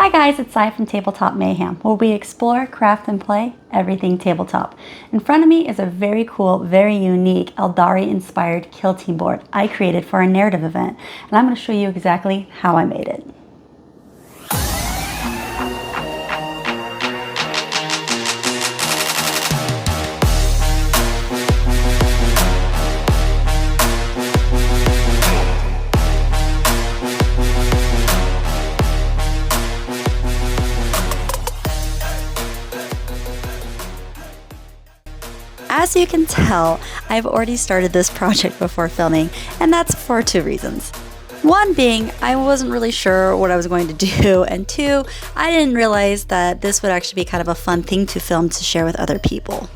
Hi guys, it's Sai from Tabletop Mayhem, where we explore, craft, and play everything tabletop. In front of me is a very cool, very unique Eldar-inspired kill team board I created for a narrative event, and I'm going to show you exactly how I made it. As you can tell, I've already started this project before filming, and that's for two reasons. One being, I wasn't really sure what I was going to do, and two, I didn't realize that this would actually be kind of a fun thing to film to share with other people.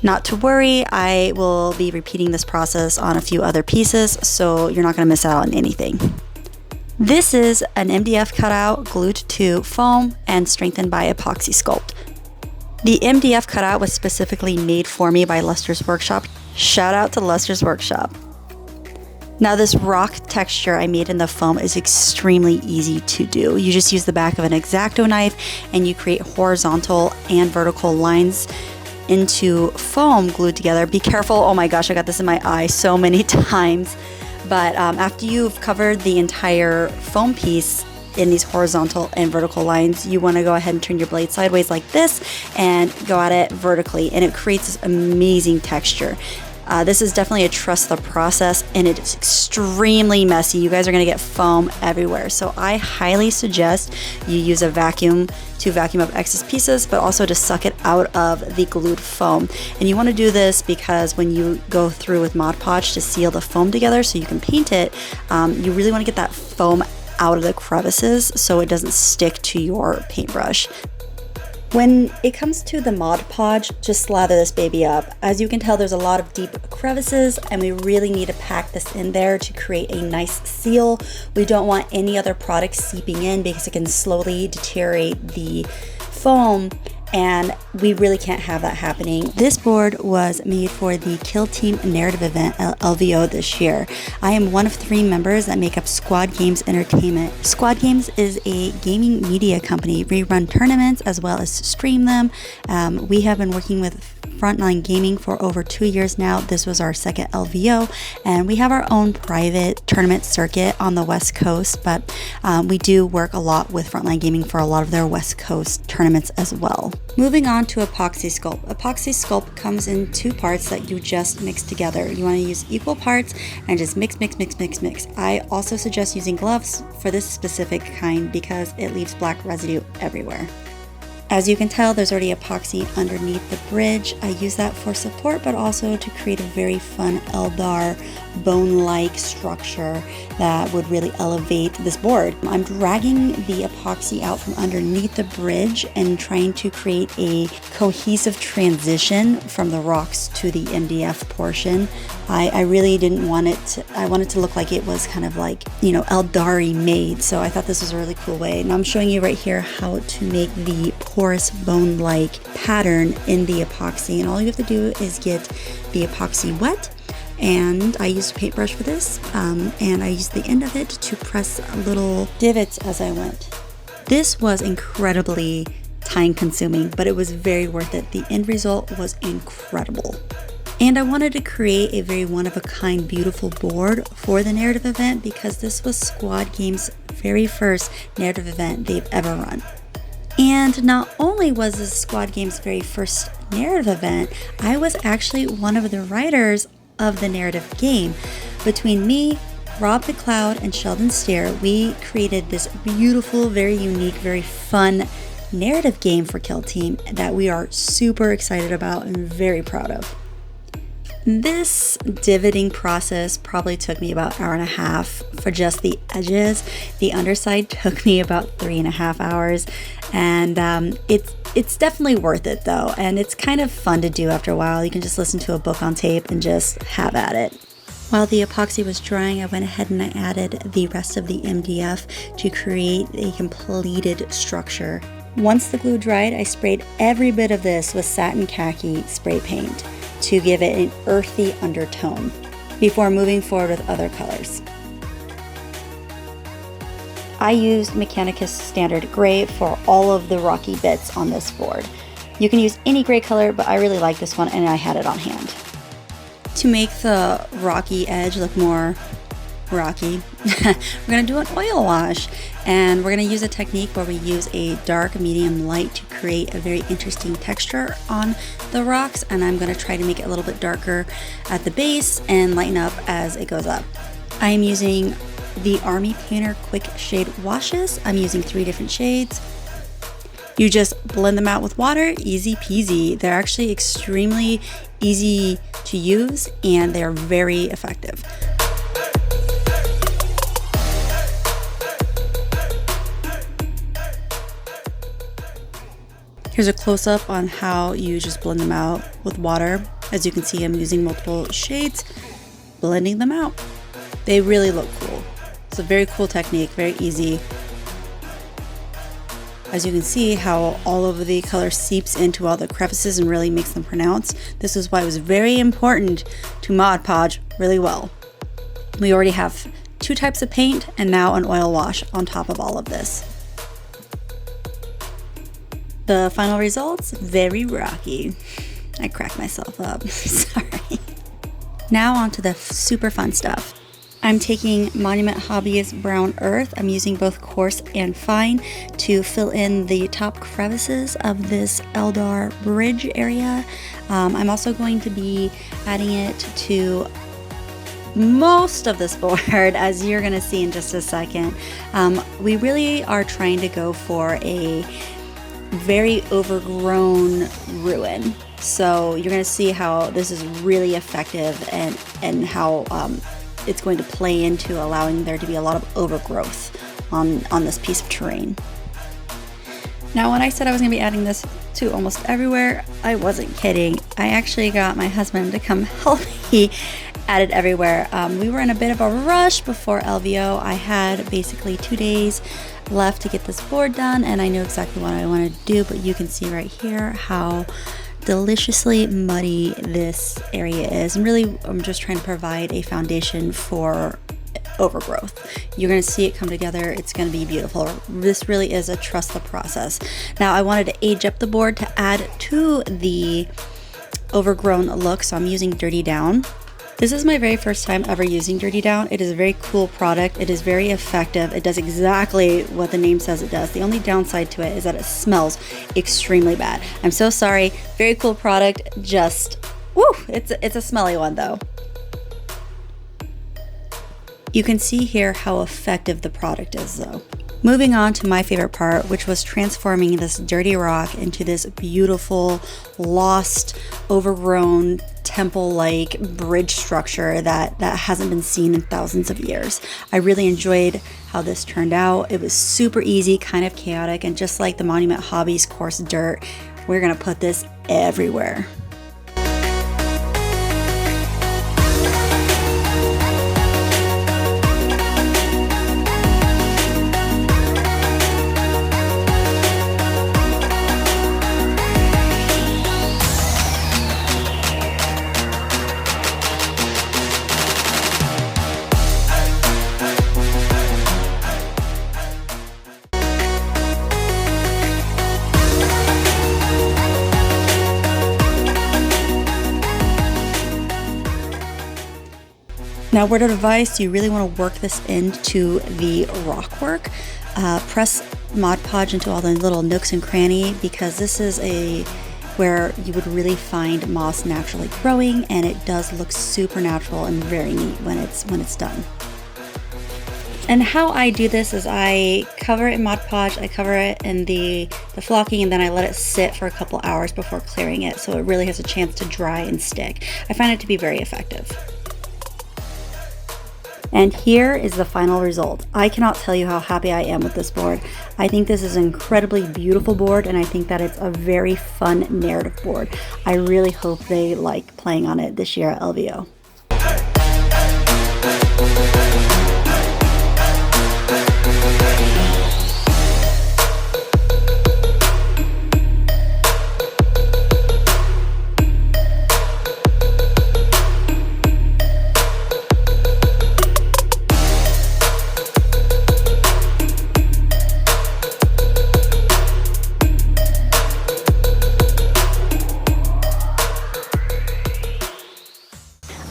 Not to worry, I will be repeating this process on a few other pieces, so you're not going to miss out on anything. This is an MDF cutout glued to foam and strengthened by epoxy sculpt. The MDF cutout was specifically made for me by LustersWorkshop. Shout out to LustersWorkshop. Now this rock texture I made in the foam is extremely easy to do. You just use the back of an X-Acto knife and you create horizontal and vertical lines into foam glued together. Be careful, oh my gosh, I got this in my eye so many times. But after you've covered the entire foam piece in these horizontal and vertical lines, you want to go ahead and turn your blade sideways like this and go at it vertically, and it creates this amazing texture. This is definitely a trust the process, and it's extremely messy. You guys are going to get foam everywhere, so I highly suggest you use a vacuum to vacuum up excess pieces, but also to suck it out of the glued foam. And you want to do this because when you go through with Mod Podge to seal the foam together so you can paint it, you really want to get that foam out of the crevices so it doesn't stick to your paintbrush. When it comes to the Mod Podge, just slather this baby up. As you can tell, there's a lot of deep crevices, and we really need to pack this in there to create a nice seal. We don't want any other product seeping in because it can slowly deteriorate the foam, and we really can't have that happening. This board was made for the Kill Team Narrative event at LVO this year. I am one of 3 members that make up SquadGames Entertainment. SquadGames is a gaming media company. We run tournaments as well as stream them. We have been working with Frontline Gaming for over 2 years now. This was our second LVO, and we have our own private tournament circuit on the West Coast, but we do work a lot with Frontline Gaming for a lot of their West Coast tournaments as well. Moving on to Epoxy Sculpt. Epoxy Sculpt comes in 2 parts that you just mix together. You want to use equal parts and just mix. I also suggest using gloves for this specific kind because it leaves black residue everywhere. As you can tell, there's already epoxy underneath the bridge. I use that for support, but also to create a very fun Eldar bone-like structure that would really elevate this board. I'm dragging the epoxy out from underneath the bridge and trying to create a cohesive transition from the rocks to the MDF portion. I really didn't want it to, I wanted to look like it was kind of like, Eldari made, so I thought this was a really cool way. And I'm showing you right here how to make the porous bone-like pattern in the epoxy, and all you have to do is get the epoxy wet, and I used a paintbrush for this, and I used the end of it to press little divots as I went. This was incredibly time consuming, but it was very worth it. The end result was incredible. And I wanted to create a very one-of-a-kind beautiful board for the narrative event because this was SquadGames' very first narrative event they've ever run. And not only was this SquadGames' very first narrative event, I was actually one of the writers of the narrative game. Between me, Rob McLeod, and Sheldon Stair, we created this beautiful, very unique, very fun narrative game for Kill Team that we are super excited about and very proud of. This divoting process probably took me about 1.5 hours for just the edges. The underside took me about 3.5 hours, and it's definitely worth it though, and it's kind of fun to do after a while. You can just listen to a book on tape and just have at it. While the epoxy was drying, I went ahead and I added the rest of the MDF to create a completed structure. Once the glue dried, I sprayed every bit of this with satin khaki spray paint to give it an earthy undertone before moving forward with other colors. I used Mechanicus Standard Gray for all of the rocky bits on this board. You can use any gray color, but I really like this one and I had it on hand. To make the rocky edge look more rocky, we're going to do an oil wash, and we're going to use a technique where we use a dark, medium, light to create a very interesting texture on the rocks, and I'm going to try to make it a little bit darker at the base and lighten up as it goes up. I am using the Army Painter Quick Shade Washes. I'm using 3 different shades. You just blend them out with water, easy peasy. They're actually extremely easy to use and they're very effective. Here's a close-up on how you just blend them out with water. As you can see, I'm using multiple shades, blending them out. They really look cool. It's a very cool technique, very easy. As you can see how all of the color seeps into all the crevices and really makes them pronounced. This is why it was very important to Mod Podge really well. We already have 2 types of paint and now an oil wash on top of all of this. The final results, very rocky. I cracked myself up, sorry. Now on to the super fun stuff. I'm taking Monument Hobby's Brown Earth. I'm using both coarse and fine to fill in the top crevices of this Eldar bridge area. I'm also going to be adding it to most of this board, as you're gonna see in just a second. We really are trying to go for a very overgrown ruin. So you're gonna see how this is really effective and how it's going to play into allowing there to be a lot of overgrowth on this piece of terrain. Now, when I said I was gonna be adding this to almost everywhere, I wasn't kidding. I actually got my husband to come help me add it everywhere. We were in a bit of a rush before LVO. I had basically 2 days left to get this board done, and I knew exactly what I wanted to do, but you can see right here how deliciously muddy this area is. And really, I'm just trying to provide a foundation for overgrowth. You're going to see it come together. It's going to be beautiful. This really is a trust the process. Now, I wanted to age up the board to add to the overgrown look, so I'm using Dirty Down. This is my very first time ever using Dirty Down. It is a very cool product. It is very effective. It does exactly what the name says it does. The only downside to it is that it smells extremely bad. I'm so sorry. Very cool product. Just, woo, it's a smelly one though. You can see here how effective the product is though. Moving on to my favorite part, which was transforming this dirty rock into this beautiful, lost, overgrown, temple-like bridge structure that hasn't been seen in thousands of years. I really enjoyed how this turned out. It was super easy, kind of chaotic, and just like the Monument Hobby's coarse dirt, we're gonna put this everywhere. Now, word of advice, you really want to work this into the rock work. Press Mod Podge into all the little nooks and cranny, because this is where you would really find moss naturally growing, and it does look super natural and very neat when it's done. And how I do this is I cover it in Mod Podge, I cover it in the flocking, and then I let it sit for a couple hours before clearing it, so it really has a chance to dry and stick. I find it to be very effective. And here is the final result. I cannot tell you how happy I am with this board. I think this is an incredibly beautiful board, and I think that it's a very fun narrative board. I really hope they like playing on it this year at LVO.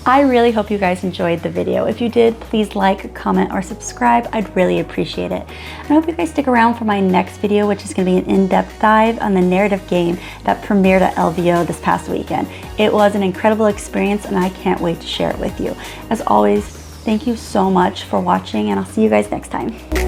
I really hope you guys enjoyed the video. If you did, please like, comment, or subscribe. I'd really appreciate it. And I hope you guys stick around for my next video, which is going to be an in-depth dive on the narrative game that premiered at LVO this past weekend. It was an incredible experience, and I can't wait to share it with you. As always, thank you so much for watching, and I'll see you guys next time.